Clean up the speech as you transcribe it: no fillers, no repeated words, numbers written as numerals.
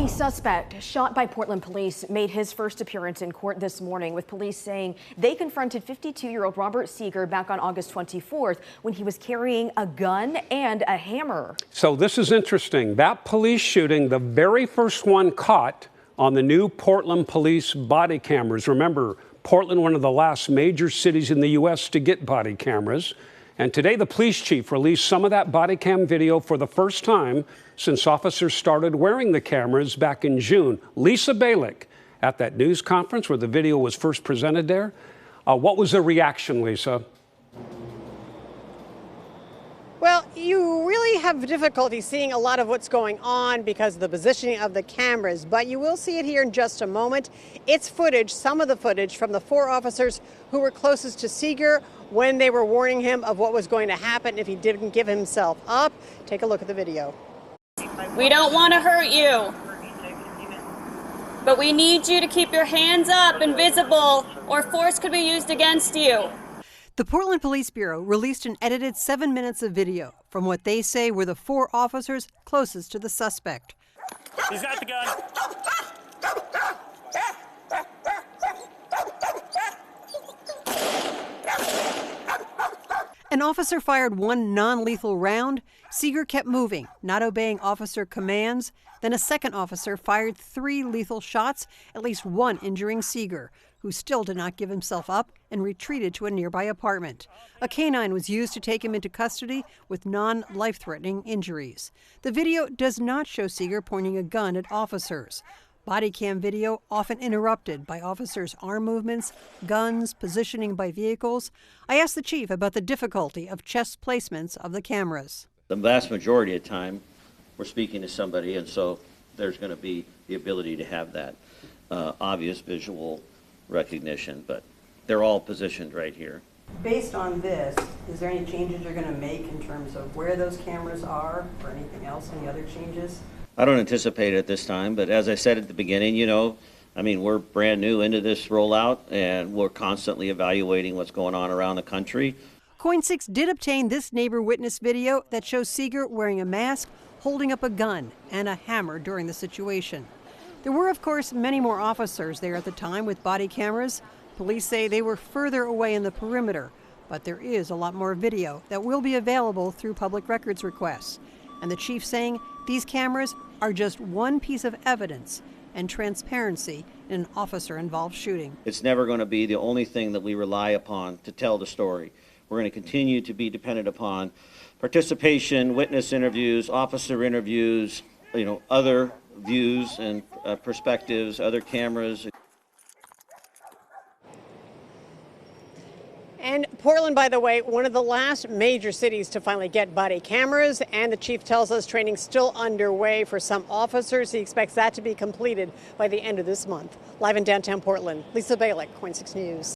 A suspect shot by Portland police made his first appearance in court this morning, with police saying they confronted 52-year-old Robert Seeger back on August 24th when he was carrying a gun and a hammer. So this is interesting. That police shooting, the very first one caught on the new Portland police body cameras. Remember, Portland, one of the last major cities in the U.S. to get body cameras. And today, the police chief released some of that body cam video for the first time since officers started wearing the cameras back in June. Lisa Balick at that news conference where the video was first presented there. What was the reaction, Lisa? Well, you really have difficulty seeing a lot of what's going on because of the positioning of the cameras, but you will see it here in just a moment. It's footage, some of the footage from the 4 officers who were closest to Seeger when they were warning him of what was going to happen if he didn't give himself up. Take a look at the video. We don't want to hurt you, but we need you to keep your hands up and visible, or force could be used against you. The Portland Police Bureau released an edited 7 minutes of video from what they say were the 4 officers closest to the suspect. He's got the gun. An officer fired 1 non-lethal round. Seeger kept moving, not obeying officer commands. Then a second officer fired 3 lethal shots, at least 1 injuring Seeger, who still did not give himself up and retreated to a nearby apartment. A canine was used to take him into custody with non-life-threatening injuries. The video does not show Seeger pointing a gun at officers. Body cam video often interrupted by officers' arm movements, guns, positioning by vehicles. I asked the chief about the difficulty of chest placements of the cameras. The vast majority of the time, we're speaking to somebody, and so there's going to be the ability to have that obvious visual recognition, but they're all positioned right here. Based on this, is there any changes you're going to make in terms of where those cameras are or anything else, any other changes? I don't anticipate it at this time, but as I said at the beginning, we're brand new into this rollout, and we're constantly evaluating what's going on around the country. KOIN 6 did obtain this neighbor witness video that shows Seeger wearing a mask, holding up a gun and a hammer during the situation. There were, of course, many more officers there at the time with body cameras. Police say they were further away in the perimeter, but there is a lot more video that will be available through public records requests. And the chief saying these cameras are just one piece of evidence and transparency in an officer-involved shooting. It's never going to be the only thing that we rely upon to tell the story. We're going to continue to be dependent upon participation, witness interviews, officer interviews, other views and perspectives, other cameras. And Portland, by the way, one of the last major cities to finally get body cameras, and the chief tells us training's still underway for some officers. He expects that to be completed by the end of this month. Live in downtown Portland, Lisa Balick, KOIN 6 News.